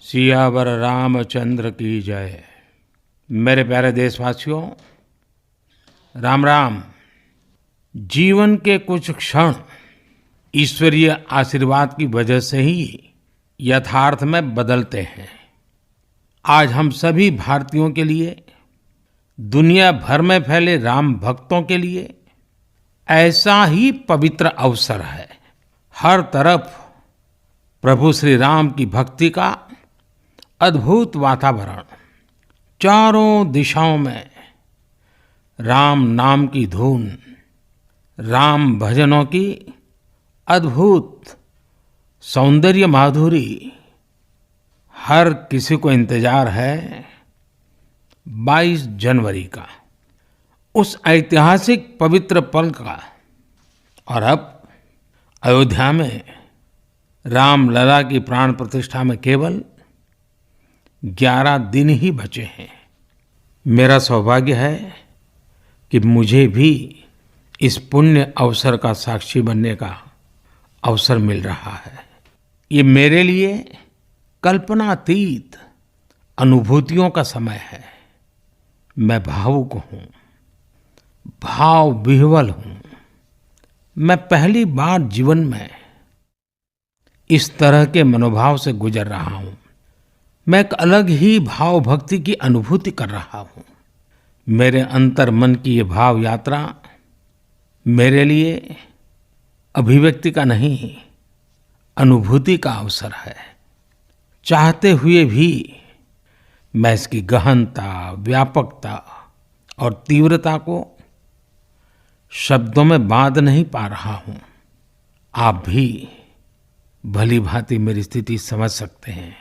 सियावर रामचंद्र की जय। मेरे प्यारे देशवासियों, राम राम। जीवन के कुछ क्षण ईश्वरीय आशीर्वाद की वजह से ही यथार्थ में बदलते हैं। आज हम सभी भारतीयों के लिए, दुनिया भर में फैले राम भक्तों के लिए ऐसा ही पवित्र अवसर है। हर तरफ प्रभु श्री राम की भक्ति का अद्भुत वातावरण, चारों दिशाओं में राम नाम की धुन, राम भजनों की अद्भुत सौंदर्य माधुरी। हर किसी को इंतजार है 22 जनवरी का, उस ऐतिहासिक पवित्र पल का। और अब अयोध्या में रामलला की प्राण प्रतिष्ठा में केवल 11 दिन ही बचे हैं। मेरा सौभाग्य है कि मुझे भी इस पुण्य अवसर का साक्षी बनने का अवसर मिल रहा है। ये मेरे लिए कल्पनातीत अनुभूतियों का समय है। मैं भावुक हूँ, भाव विह्वल हूँ। मैं पहली बार जीवन में इस तरह के मनोभाव से गुजर रहा हूँ। मैं एक अलग ही भाव भक्ति की अनुभूति कर रहा हूँ। मेरे अंतर मन की ये भाव यात्रा मेरे लिए अभिव्यक्ति का नहीं, अनुभूति का अवसर है। चाहते हुए भी मैं इसकी गहनता, व्यापकता और तीव्रता को शब्दों में बांध नहीं पा रहा हूँ। आप भी भली भांति मेरी स्थिति समझ सकते हैं।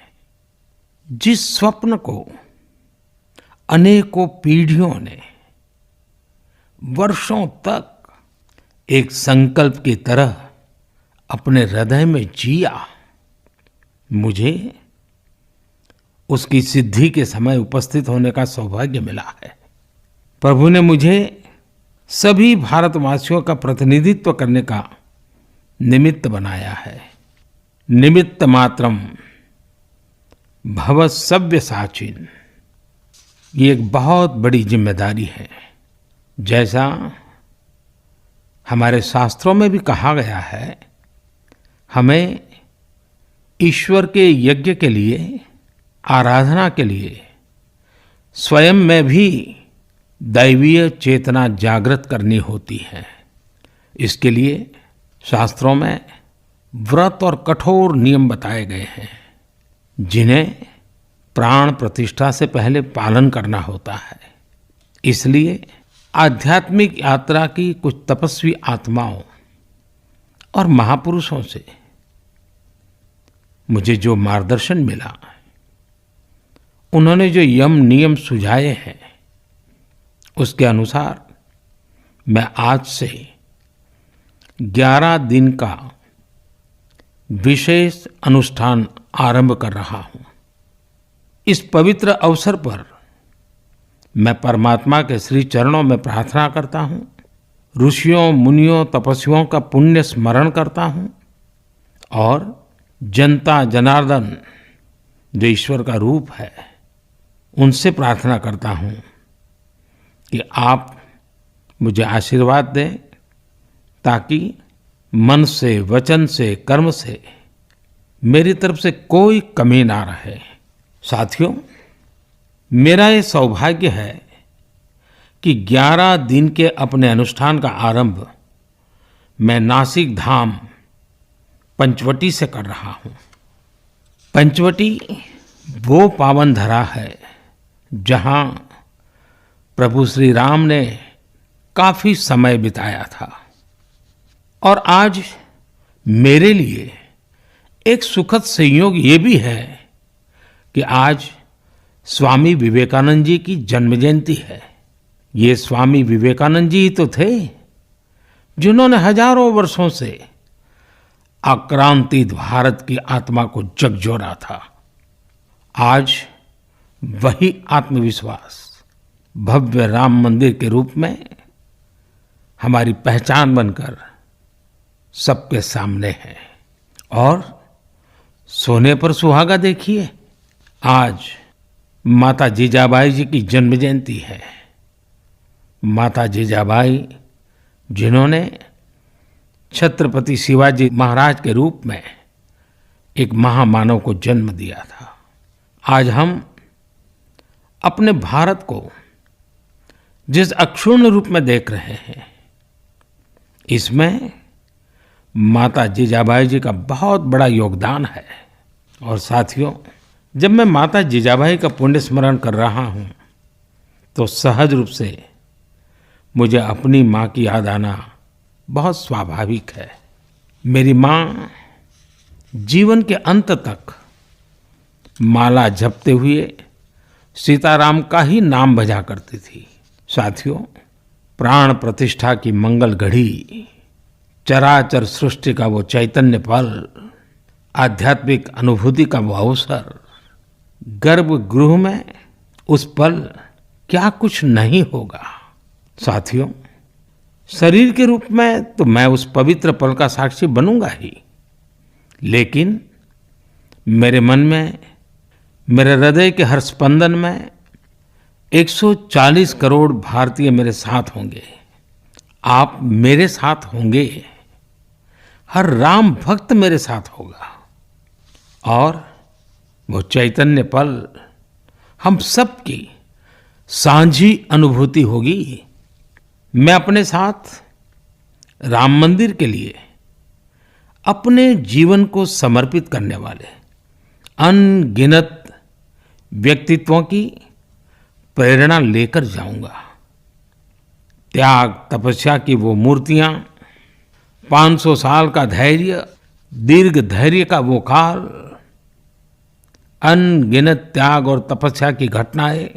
जिस स्वप्न को अनेकों पीढ़ियों ने वर्षों तक एक संकल्प की तरह अपने हृदय में जिया, मुझे उसकी सिद्धि के समय उपस्थित होने का सौभाग्य मिला है। प्रभु ने मुझे सभी भारतवासियों का प्रतिनिधित्व करने का निमित्त बनाया है। निमित्त मात्रम भव सव्यसाचिन। ये एक बहुत बड़ी जिम्मेदारी है। जैसा हमारे शास्त्रों में भी कहा गया है, हमें ईश्वर के यज्ञ के लिए, आराधना के लिए स्वयं में भी दैवीय चेतना जागृत करनी होती है। इसके लिए शास्त्रों में व्रत और कठोर नियम बताए गए हैं, जिन्हें प्राण प्रतिष्ठा से पहले पालन करना होता है। इसलिए आध्यात्मिक यात्रा की कुछ तपस्वी आत्माओं और महापुरुषों से मुझे जो मार्गदर्शन मिला, उन्होंने जो यम नियम सुझाए हैं, उसके अनुसार मैं आज से 11 दिन का विशेष अनुष्ठान आरंभ कर रहा हूं। इस पवित्र अवसर पर मैं परमात्मा के श्री चरणों में प्रार्थना करता हूं, ऋषियों, मुनियों, तपस्वियों का पुण्य स्मरण करता हूं और जनता जनार्दन, जो ईश्वर का रूप है, उनसे प्रार्थना करता हूं कि आप मुझे आशीर्वाद दें, ताकि मन से, वचन से, कर्म से मेरी तरफ से कोई कमी ना रहे। साथियों, मेरा ये सौभाग्य है कि 11 दिन के अपने अनुष्ठान का आरंभ मैं नासिक धाम पंचवटी से कर रहा हूँ। पंचवटी वो पावन धरा है जहाँ प्रभु श्री राम ने काफी समय बिताया था। और आज मेरे लिए एक सुखद संयोग ये भी है कि आज स्वामी विवेकानंद जी की जन्म जयंती है। ये स्वामी विवेकानंद जी ही तो थे जिन्होंने हजारों वर्षों से आक्रांतित भारत की आत्मा को झकझोरा था। आज वही आत्मविश्वास भव्य राम मंदिर के रूप में हमारी पहचान बनकर सबके सामने है। और सोने पर सुहागा देखिए, आज माता जीजाबाई जी की जन्म जयंती है। माता जीजाबाई जिन्होंने छत्रपति शिवाजी महाराज के रूप में एक महामानव को जन्म दिया था। आज हम अपने भारत को जिस अक्षुण्ण रूप में देख रहे हैं, इसमें माता जीजाबाई जी का बहुत बड़ा योगदान है। और साथियों, जब मैं माता जीजाबाई का पुण्य स्मरण कर रहा हूँ तो सहज रूप से मुझे अपनी माँ की याद आना बहुत स्वाभाविक है। मेरी माँ जीवन के अंत तक माला जपते हुए सीताराम का ही नाम भजा करती थी। साथियों, प्राण प्रतिष्ठा की मंगल घड़ी, चराचर सृष्टि का वो चैतन्य पल, आध्यात्मिक अनुभूति का वो अवसर, गर्भगृह में उस पल क्या कुछ नहीं होगा। साथियों, शरीर के रूप में तो मैं उस पवित्र पल का साक्षी बनूंगा ही, लेकिन मेरे मन में, मेरे हृदय के हर स्पंदन में 140 करोड़ भारतीय मेरे साथ होंगे। आप मेरे साथ होंगे, हर राम भक्त मेरे साथ होगा और वो चैतन्य पल हम सबकी साझी अनुभूति होगी। मैं अपने साथ राम मंदिर के लिए अपने जीवन को समर्पित करने वाले अनगिनत व्यक्तित्वों की प्रेरणा लेकर जाऊंगा। त्याग तपस्या की वो मूर्तियां, 500 साल का धैर्य, दीर्घ धैर्य का वो काल, अनगिनत त्याग और तपस्या की घटनाएं,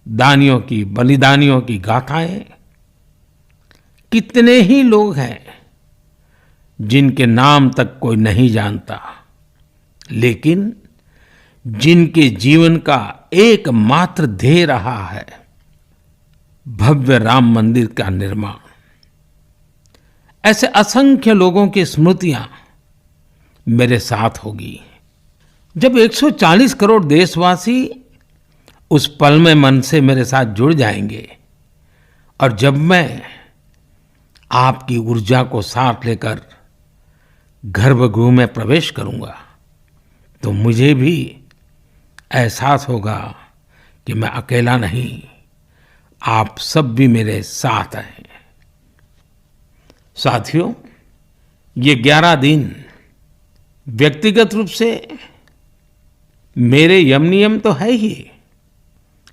दानियों की, बलिदानियों की गाथाएं, कितने ही लोग हैं जिनके नाम तक कोई नहीं जानता, लेकिन जिनके जीवन का एकमात्र ध्येय रहा है भव्य राम मंदिर का निर्माण। ऐसे असंख्य लोगों की स्मृतियां मेरे साथ होगी। जब 140 करोड़ देशवासी उस पल में मन से मेरे साथ जुड़ जाएंगे और जब मैं आपकी ऊर्जा को साथ लेकर गर्भगृह में प्रवेश करूंगा तो मुझे भी एहसास होगा कि मैं अकेला नहीं, आप सब भी मेरे साथ हैं। साथियों, ये 11 दिन व्यक्तिगत रूप से मेरे यम नियम तो है ही,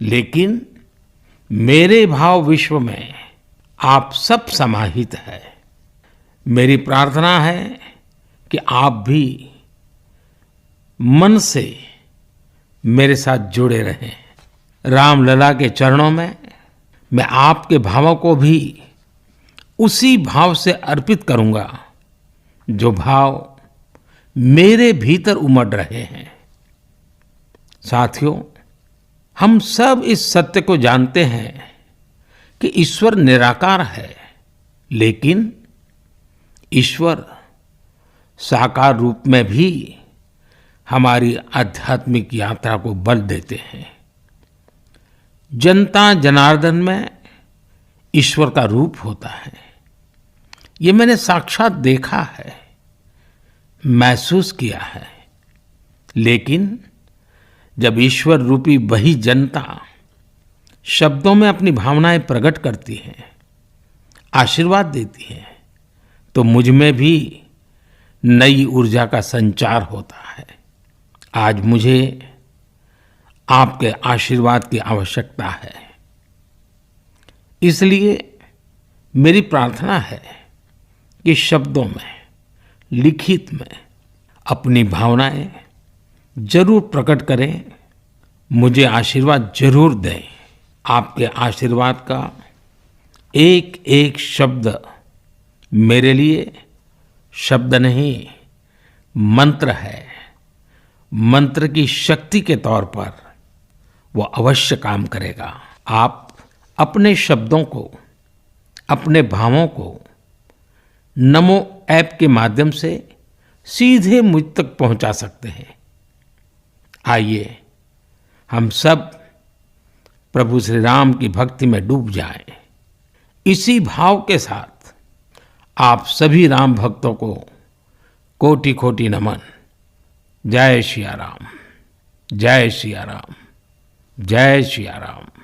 लेकिन मेरे भाव विश्व में आप सब समाहित है। मेरी प्रार्थना है कि आप भी मन से मेरे साथ जुड़े रहें। रामलला के चरणों में मैं आपके भावों को भी उसी भाव से अर्पित करूंगा जो भाव मेरे भीतर उमड़ रहे हैं। साथियों, हम सब इस सत्य को जानते हैं कि ईश्वर निराकार है, लेकिन ईश्वर साकार रूप में भी हमारी आध्यात्मिक यात्रा को बल देते हैं। जनता जनार्दन में ईश्वर का रूप होता है, ये मैंने साक्षात देखा है, महसूस किया है। लेकिन जब ईश्वर रूपी वही जनता शब्दों में अपनी भावनाएं प्रकट करती है, आशीर्वाद देती है, तो मुझ में भी नई ऊर्जा का संचार होता है। आज मुझे आपके आशीर्वाद की आवश्यकता है, इसलिए मेरी प्रार्थना है कि शब्दों में, लिखित में अपनी भावनाएं जरूर प्रकट करें, मुझे आशीर्वाद जरूर दें। आपके आशीर्वाद का एक एक शब्द मेरे लिए शब्द नहीं, मंत्र है। मंत्र की शक्ति के तौर पर वो अवश्य काम करेगा। आप अपने शब्दों को, अपने भावों को नमो ऐप के माध्यम से सीधे मुझ तक पहुंचा सकते हैं। आइए हम सब प्रभु श्री राम की भक्ति में डूब जाएं। इसी भाव के साथ आप सभी राम भक्तों को कोटि कोटि नमन। जय सिया राम, जय सिया राम, जय सिया राम।